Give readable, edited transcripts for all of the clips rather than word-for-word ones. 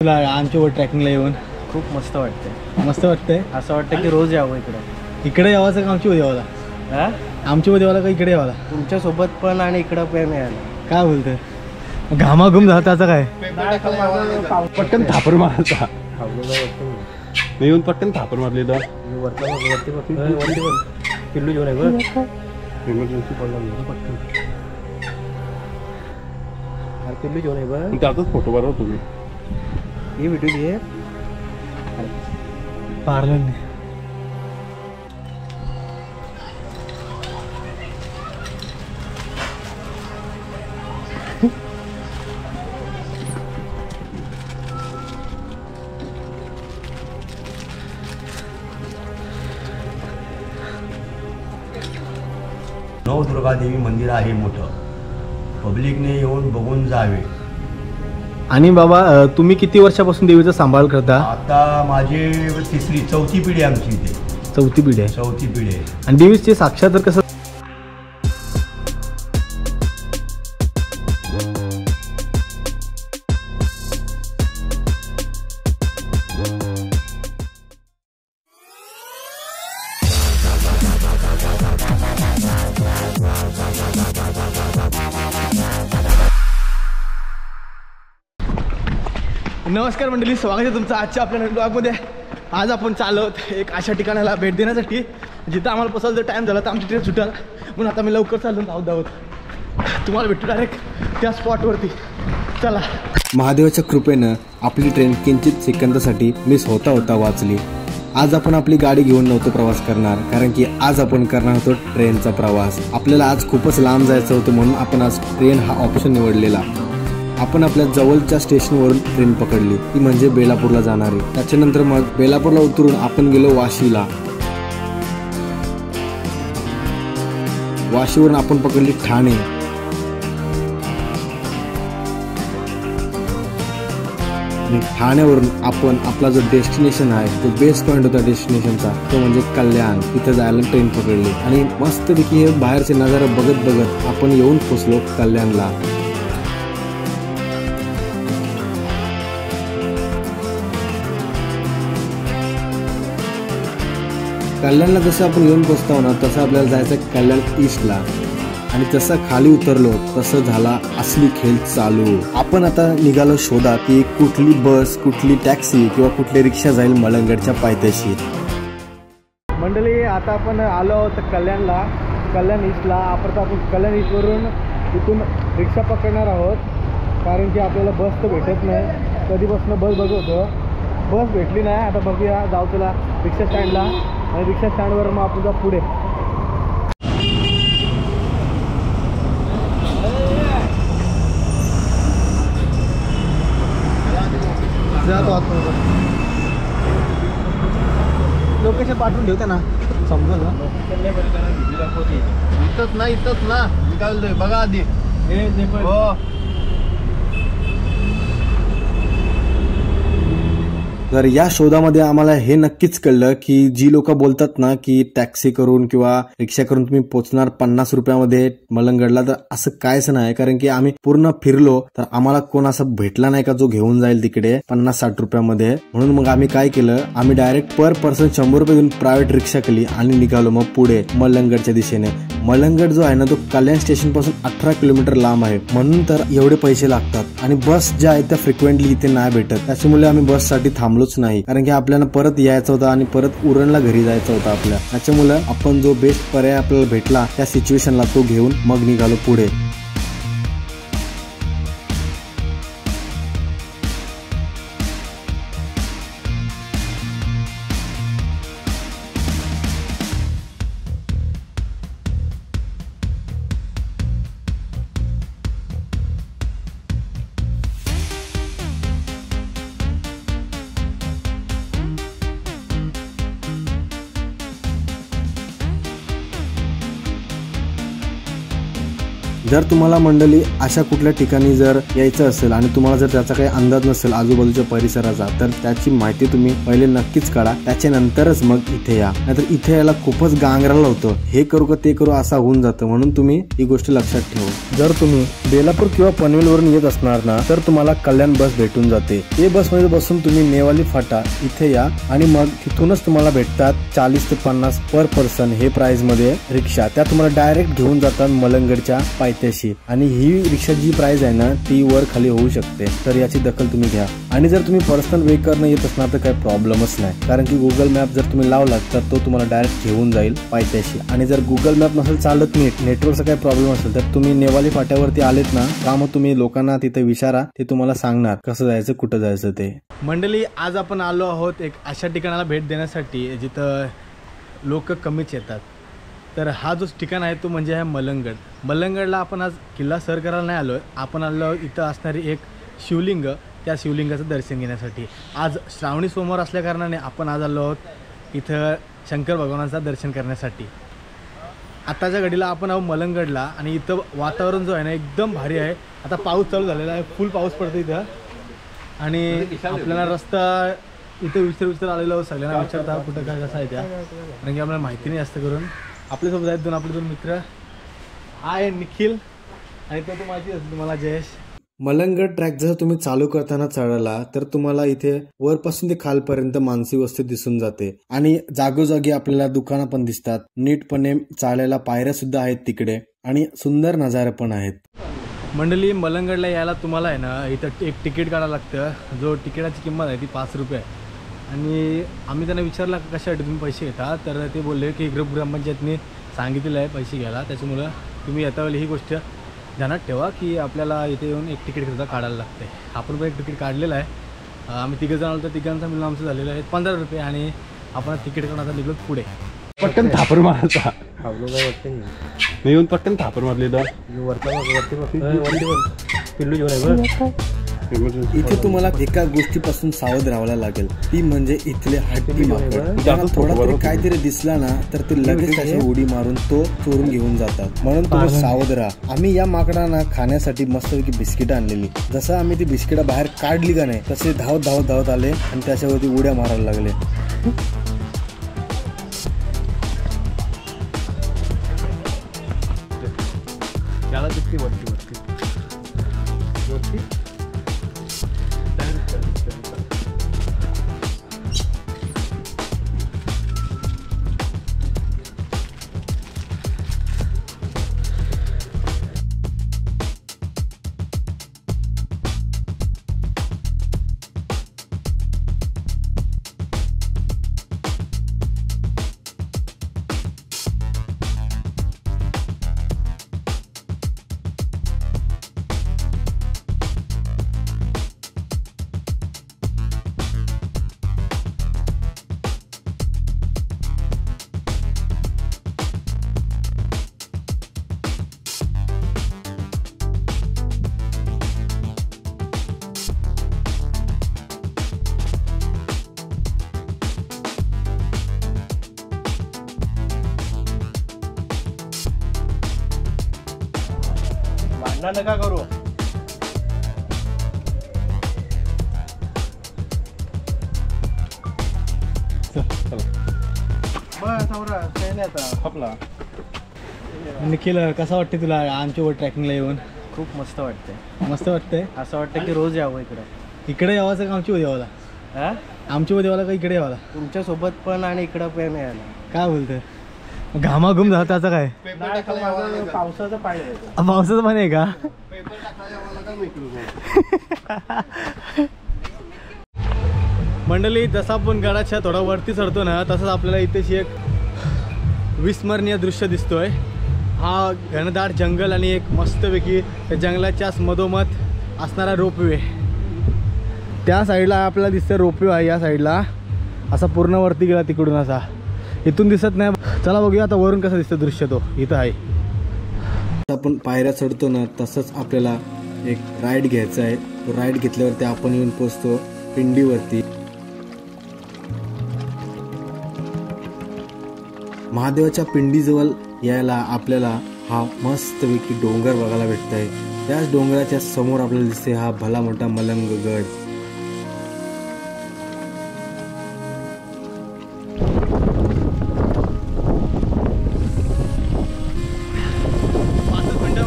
तुला आमच्यावर ट्रॅकिंगला येऊन खूप मस्त वाटतंय. मस्त वाटतंय. असं वाटतं की रोज यावं इकडं. इकडे यावाचं का आमच्या देवाला? हा, आमच्या देवाला का इकडे यावाला? तुमच्यासोबत पण आणि इकडं पण यायला. काय बोलतोय? घामाघूम झाला त्याचा काय? पटकन थापर मारता मी येऊन पटकन थापर मारलेलं. पिल्लू घेऊन आहे बघ. इमर्जन्सी पडला पटकन पिल्लू घेऊन आहे बघ. त्यातच फोटो बनवा तुम्ही. ही व्हिडिओ घे. पारलं नाही. नवदुर्गा देवी मंदिर आहे मोठं. पब्लिकने येऊन बघून जावे. आणि बाबा तुम्ही किती वर्षापासून देवीचा सांभाळ करता? आता माझी चौथी पिढी आमची इथे. चौथी पिढी आहे. चौथी पिढी आहे. आणि देवीचे साक्षात कसं? नमस्कार मंडळी, स्वागत आहे तुमचं आजच्या आपल्या नवीन ब्लॉगमध्ये. आज आपण चालत एक अशा ठिकाणाला भेट देण्यासाठी जिथं आम्हाला पोचायला जर टाईम झाला तर आमची ट्रेन सुटेल. म्हणून आता मी लवकर चाललो धावत तुम्हाला भेटू डायरेक्ट त्या स्पॉटवरती. चला. महादेवाच्या कृपेनं आपली ट्रेन किंचित सेकंदासाठी मिस होता वाचली. आज आपण आपली गाडी घेऊन नव्हतो प्रवास करणार, कारण की आज आपण करणार होतो ट्रेनचा प्रवास. आपल्याला आज खूपच लांब जायचं होतं म्हणून आपण आज ट्रेन हा ऑप्शन निवडलेला. आपण आपल्या जवळच्या स्टेशनवरून ट्रेन पकडली, ती म्हणजे बेलापूरला जाणारी. त्याच्यानंतर मग बेलापूरला उतरून आपण गेलो वाशीला. वाशीवरून आपण पकडली ठाणे. आणि ठाण्यावरून आपण आपला जो डेस्टिनेशन आहे, तो बेस्ट पॉईंट होता डेस्टिनेशनचा, तो म्हणजे कल्याण. तिथे जायला ट्रेन पकडली आणि मस्तपैकी हे बाहेरचे नजारे बघत आपण येऊन पोचलो कल्याणला. कल्याणला जसं आपण येऊन पोचतो ना, तसं आपल्याला जायचं कल्याण ईस्टला. आणि जसं खाली उतरलो तसं झाला असली खेळ चालू. आपण आता निघालो शोधा की कुठली बस, कुठली टॅक्सी किंवा कुठली रिक्षा जाईल मलंगडच्या पायथ्याशी. मंडळी, आता आपण आलो आहोत कल्याणला, कल्याण ईस्टला. आपण कल्याण ईस्टवरून तिथून रिक्षा पकडणार आहोत, कारण की आपल्याला बस तर भेटत नाही. कधीपासून बस बघतो, बस भेटली नाही. आता बघूया, जाऊ तुला रिक्षा स्टँडला आणि रिक्षा स्टँडवर मग आपण जाऊ पुढे. लोकेशन पाठवून ठेवते ना, समजेल ना. इथंच ना मी काय बोलतोय बघा आधी. हो, तर या शोधामध्ये आम्हाला हे नक्कीच कळलं की जी लोक बोलतात ना की टॅक्सी करून किंवा रिक्षा करून तुम्ही पोहोचणार 50 रुपयामध्ये मलंगडला, तर असं कायच नाही. कारण की आम्ही पूर्ण फिरलो तर आम्हाला कोण असं भेटला नाही का जो घेऊन जाईल तिकडे 50-60 रुपयामध्ये. म्हणून मग आम्ही काय केलं, आम्ही डायरेक्ट पर पर्सन 100 रुपये देऊन प्रायव्हेट रिक्षा केली आणि निघालो मग पुढे मलंगडच्या दिशेने. मलंगड जो आहे ना, तो कल्याण स्टेशन पासून 18 किलोमीटर लांब आहे, म्हणून तर एवढे पैसे लागतात. आणि बस ज्या आहेत त्या फ्रिक्वेंटली इथे नाही भेटत, त्याच्यामुळे आम्ही बससाठी थांबलोच नाही. कारण की आपल्याला परत यायचं होतं आणि परत उरणला घरी जायचं होतं आपल्या. त्याच्यामुळे आपण जो बेस्ट पर्याय आपल्याला भेटला त्या सिच्युएशनला तो घेऊन मग निघालो पुढे. जर तुम्हाला मंडळी अशा कुठल्या ठिकाणी जर यायचं असेल आणि तुम्हाला जर त्याचा काही अंदाज नसेल आजूबाजूच्या परिसराचा, तर त्याची माहिती तुम्ही पहिले नक्कीच काढा, त्याच्यानंतरच मग इथे या. नाहीतर इथे यायला खूपच गांगराला होतं, हे करू का ते करू असा होऊन जातं. म्हणून तुम्ही ही गोष्ट लक्षात ठेवा. जर तुम्ही बेलापूर किंवा पनवेल वरून येत असणार ना, तर तुम्हाला कल्याण बस भेटून जाते. ते बसमध्ये बसून तुम्ही नेवाली फाटा इथे या आणि मग तिथूनच तुम्हाला भेटतात 40 ते 50 पर पर्सन हे प्राइस मध्ये रिक्षा. त्या तुम्हाला डायरेक्ट घेऊन जातात मलंगडच्या पायथ्याशी. आणि ही रिक्षा जी प्राइस आहे ना, ती वर खाली होऊ शकते, तर याची दखल तुम्ही घ्या. आणि जर तुम्ही पर्सनल वेहिकलने येत असणार तर काही प्रॉब्लेमच नाही, कारण की गुगल मॅप जर तुम्ही लावलात तर तो तुम्हाला डायरेक्ट घेऊन जाईल पायथ्याशी. आणि जर गुगल मॅप नसेल चालत, नेटवर्कचा काही प्रॉब्लेम असेल, तर तुम्ही नेवाली फाट्यावरती आलेत ना का, मग तुम्ही लोकांना तिथे विचारा, ते तुम्हाला सांगणार कसं जायचं, कुठं जायचं ते. मंडळी, आज आपण आलो आहोत एक अशा ठिकाणाला भेट देण्यासाठी जिथं लोक कमीच येतात. तर हा जो ठिकाण आहे तो म्हणजे आहे मलंगड. मलंगडला आपण आज किल्ला सर करायला नाही आलो आहे, आपण आलो इथं असणारी एक शिवलिंग, त्या शिवलिंगाचं दर्शन घेण्यासाठी. आज श्रावणी सोमवार असल्या कारणाने आपण आज आलो आहोत इथं शंकर भगवानाचं दर्शन करण्यासाठी. आताच्या घडीला आपण आहोत मलंगडला आणि इथं वातावरण जो आहे ना एकदम भारी आहे. आता पाऊस चालू झालेला आहे, फुल पाऊस पडतो इथं. आणि आपल्याला रस्ता इथे विचार आलेलो आहोत, सगळ्यांना विचारता कुठं काय कसं आहे त्या, कारण की आपल्याला माहिती नाही जास्त करून. आपल्यासोबत आहेत आपले दोन मित्र, आहे निखिल आणि तो माहिती असेल तुम्हाला जयेश. मलंगड ट्रॅक जसं तुम्ही चालू करताना चढाला तर तुम्हाला इथे वरपासून ते खालपर्यंत मानसी वस्ती दिसून जाते आणि जागोजागी आपल्याला दुकानं पण दिसतात. नीटपणे चालायला पायऱ्या सुद्धा आहेत तिकडे आणि सुंदर नजारे पण आहेत. मंडळी, मलंगडला यायला तुम्हाला आहे ना इथं एक तिकीट काढावं लागतं. जो तिकिटाची किंमत आहे ती 5 रुपये आहे. आणि आम्ही त्यांना विचारलं कशासाठी तुम्ही पैसे घेता, तर ते बोलले की ग्रामपंचायतने सांगितलेलं आहे पैसे घ्यायला, त्याच्यामुळं तुम्ही येता वेळी ही गोष्ट ध्यानात ठेवा की आपल्याला इथे येऊन एक तिकीट सुद्धा काढायला लागते. आपण पण एक तिकीट काढलेलं आहे. आम्ही तिघं जण आलो तर तिघांचा मिळून आमचं झालेलं आहे 15 रुपये आणि आपण तिकीट काढून आता निघलो पुढे. पटकन थापर मारायचा आवलो काय वाटतं मी येऊन पटकन थापर मारली तर पिल्लू जेवण आहे बघ. इथे तुम्हाला एका गोष्टीपासून सावध राहायला लागेल, ती म्हणजे इथले हत्ती माकड. त्यांना थोडा तरी काहीतरी दिसला ना तर ते लगेच त्याची उडी मारून तो चोरून घेऊन जातात. म्हणून तुम्ही सावध राहा. आम्ही या माकडांना खाण्यासाठी मस्तपैकी बिस्किट आणलेली. जसं आम्ही ती बिस्किट बाहेर काढली का नाही तसे धावत आले आणि त्याच्यावरती उड्या मारायला लागले. त्याला तितकी वरती नका करू. निखिल, कसं वाटते तुला आमच्या ट्रॅकिंगला येऊन? खूप मस्त वाटतंय. मस्त वाटतंय. असं वाटतं की रोज यावं इकडे यावाचं का आमची मध्ये यावाला? हा, आमची मध्ये यावाला का इकडे यावाला? तुमच्यासोबत पण आणि इकडं पण यायला. काय बोलतोय? घामाघूम झाला त्याचं काय? पावसाचं पाणी आहे. पावसाचं पाणी आहे का? मंडळी, जसं आपण गडाच्या थोडा वरती चढतो ना तसंच आपल्याला इथेच एक विस्मरणीय दृश्य दिसतोय. हा घनदाट जंगल आणि एक मस्तपैकी जंगलाच्या मधोमध असणारा रोपवे. त्या साईडला आपल्याला दिसतं रोपवे आहे. या साईडला असा पूर्ण वरती गेला तिकडून, असा इथून दिसत नाही. चला बघूया आता वरून कसं दिसतं दृश्य. तो इथं आहे. आपण पायऱ्या चढतो ना तसंच आपल्याला एक राईड घ्यायचा आहे. तो राईड घेतल्यावरती आपण येऊन पोचतो पिंडीवरती. महादेवाच्या पिंडीजवळ यायला आपल्याला हा मस्तपैकी डोंगर बघायला भेटत आहे. त्याच डोंगराच्या समोर आपल्याला दिसते हा भला मोठा मलंगगड.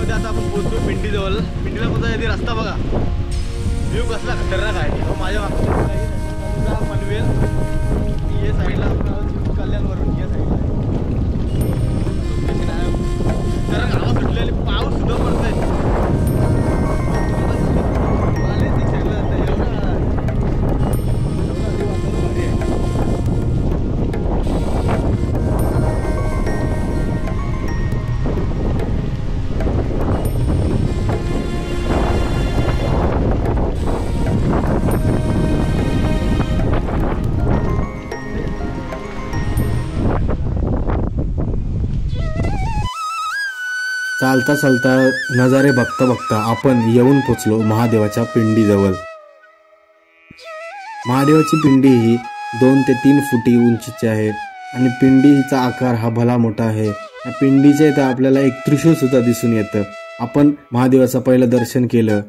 आता आपण पोहोचतो पिंडी जवळ. पिंडीला पोहोचायचा रस्ता बघा, व्ह्यू कसला खतरनाक आहे. माझ्या मागच्या पनवेल या साईडला कल्याणवरून या साईडला जरा गावा सुटलेली पाऊस सुद्धा पडतोय. चालता चालता नजारे बघता बघता आपण येऊन पोचलो महादेवाच्या पिंडीजवळ. महादेवाची पिंडी ही 2 ते 3 फुटी उंचीची आहे आणि पिंडीचा आकार हा भला मोठा आहे. या पिंडीच्या इथं आपल्याला एक त्रिशूळ सुद्धा दिसून येतं. आपण महादेवाचं पहिलं दर्शन केलं.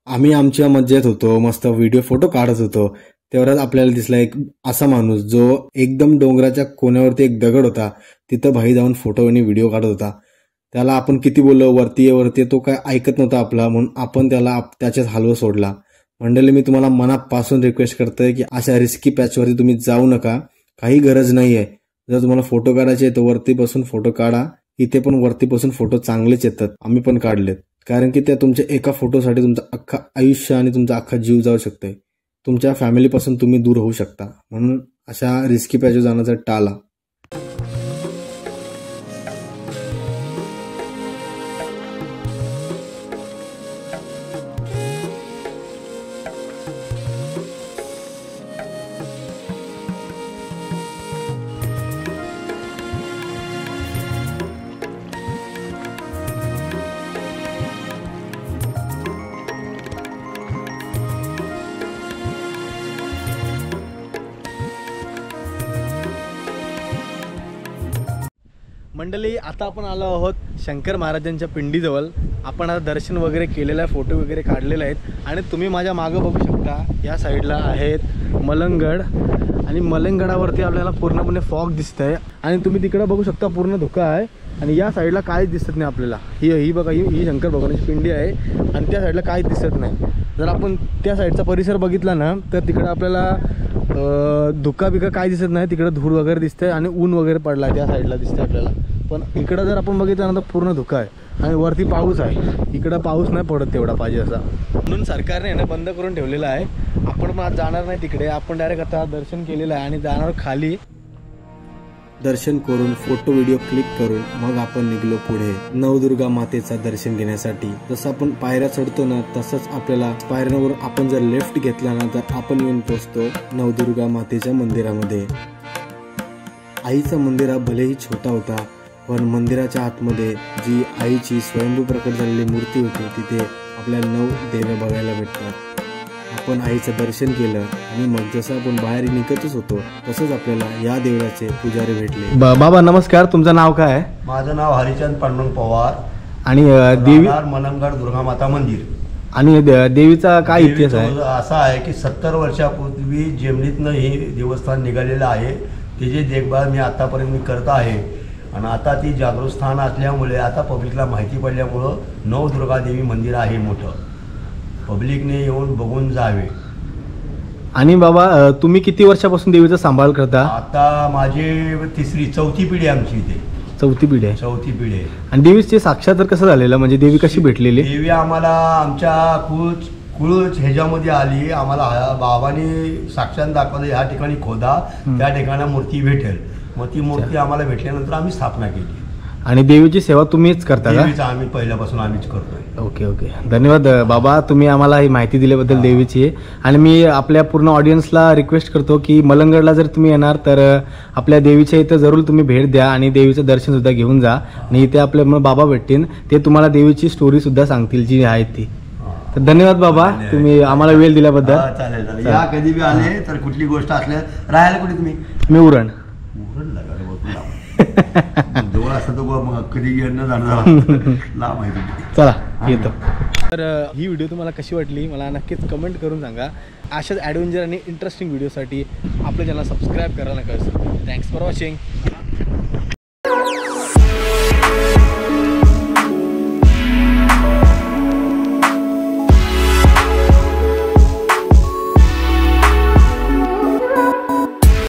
आम्ही आमच्या मज्जेत होतो, मस्त व्हिडिओ फोटो काढत होतो. तेवढ्यात आपल्याला दिसला एक असा माणूस जो एकदम डोंगराच्या कोण्यावरती एक दगड होता, तिथं भाई जाऊन फोटो आणि व्हिडिओ काढत होता. त्याला आपण किती बोललो वरती तो काय ऐकत नव्हता आपला, म्हणून आपण त्याला त्याच्यात हलवं सोडला. मंडळी, मी तुम्हाला मनापासून रिक्वेस्ट करतोय की अशा रिस्की पॅचवरती तुम्ही जाऊ नका, काही गरज नाहीये. जर तुम्हाला फोटो काढायचे तर वरती बसून फोटो काढा. इथे पण वरती बसून फोटो चांगलेच येतात, आम्ही पण काढलेत. कारण की त्या तुमच्या एका फोटोसाठी तुमचं अख्खा आयुष्य आणि तुमचा अख्खा जीव जाऊ शकते. तुमच्या फॅमिलीपासून तुम्ही दूर होऊ शकता, म्हणून अशा रिस्की पॅचवर जाण्याचा टाळा. मंडळी, आता आपण आलो आहोत शंकर महाराजांच्या पिंडीजवळ. आपण आता दर्शन वगैरे केलेलं आहे, फोटो वगैरे काढलेले आहेत आणि तुम्ही माझ्या मागं बघू शकता या साईडला आहेत मलंगगड आणि मलंगगडावरती आपल्याला पूर्णपणे फॉग दिसत आहे आणि तुम्ही तिकडं बघू शकता पूर्ण धुका आहे आणि या साईडला काहीच दिसत नाही आपल्याला. ही बघा, ही शंकर भगवानाची पिंडी आहे आणि त्या साईडला काहीच दिसत नाही. जर आपण त्या साईडचा परिसर बघितला ना तर तिकडं आपल्याला धुका बिका काय दिसत नाही, तिकडं धूळ वगैरे दिसतंय आणि ऊन वगैरे पडला त्या साईडला दिसतंय आपल्याला. पण इकडं जर आपण बघितलं ना तर पूर्ण धुका आहे आणि वरती पाऊस आहे. इकडं पाऊस नाही पडत तेवढा पाहिजे असा, म्हणून सरकारने ना बंद करून ठेवलेलं आहे. आपण मग आज जाणार नाही तिकडे, आपण डायरेक्ट आता दर्शन केलेलं आहे आणि जाणार खाली. दर्शन करून फोटो व्हिडिओ क्लिक करून मग आपण निघलो पुढे नवदुर्गा मातेचा दर्शन घेण्यासाठी. जसं आपण पायऱ्या चढतो ना तसंच आपल्याला पायऱ्यांवर आपण जर लेफ्ट घेतला ना तर आपण येऊन पोहोचतो नवदुर्गा मातेच्या मंदिरामध्ये. आईचं मंदिर हा भलेही छोटा होता, पण मंदिराच्या आतमध्ये जी आईची स्वयंभू प्रकट झालेली मूर्ती होती तिथे आपल्याला 9 देवे बघायला भेटतात. आपण आईचं दर्शन केलं आणि मग जसं आपण बाहेर निघतच होतो तसंच आपल्याला या देवळाचे पुजारी भेटले. बाबा नमस्कार, तुमचं नाव काय आहे? माझं नाव हरिचंद पांडुरंग पवार आणि देवी मलंगगड दुर्गा माता मंदिर. आणि देवीचा काय इतिहास आहे? असा आहे की 70 वर्षापूर्वी जेमनीतनं हे देवस्थान निघालेलं आहे. त्याची देखभाल मी आतापर्यंत करत आहे आणि आता ती जागृत स्थान असल्यामुळे आता पब्लिकला माहिती पडल्यामुळं नवदुर्गा देवी मंदिर आहे मोठं, पब्लिकने येऊन बघून जावे. आणि बाबा तुम्ही किती वर्षापासून देवीचा सांभाळ करता? आता माझी चौथी पिढी आमची इथे. चौथी पिढी आहे. चौथी पिढी आहे. आणि देवीचे साक्षात कसं झालेलं, म्हणजे देवी कशी भेटलेली? देवी आम्हाला आमच्या कुळ ह्याच्यामध्ये आली. आम्हाला बाबांनी साक्षात दाखवलं ह्या ठिकाणी खोदा, त्या ठिकाणी मूर्ती भेटेल. मग ती मूर्ती आम्हाला भेटल्यानंतर आम्ही स्थापना केली. आणि देवीची सेवा तुम्हीच करता का? देवीचं आम्ही पहिल्यापासून आम्हीच करतोय. ओके ओके, धन्यवाद बाबा, तुम्ही आम्हाला ही माहिती दिल्याबद्दल देवीची. आणि मी आपल्या पूर्ण ऑडियन्सला रिक्वेस्ट करतो की मलंगडला जर तुम्ही येणार तर आपल्या देवीच्या इथं जरूर तुम्ही भेट द्या आणि देवीचं दर्शनसुद्धा घेऊन जा. आणि इथे आपले मग बाबा भेटतील, ते तुम्हाला देवीची स्टोरीसुद्धा सांगतील जी आहे ती. तर धन्यवाद बाबा, तुम्ही आम्हाला वेळ दिल्याबद्दल. चालेल चालेल, या कधी बी आले तर कुठली गोष्ट असल्या. राहायला कुठे तुम्ही? मी उरण. जवळ असतं तर मग कधी येणं जाणं लांब आहे तुम्ही. चला येतो. तर ही व्हिडिओ तुम्हाला कशी वाटली मला नक्कीच कमेंट करून सांगा. अशाच ॲडव्हेंचर आणि इंटरेस्टिंग व्हिडिओसाठी आपल्या चॅनल सबस्क्राईब करायला नका विसरू. Thanks for watching.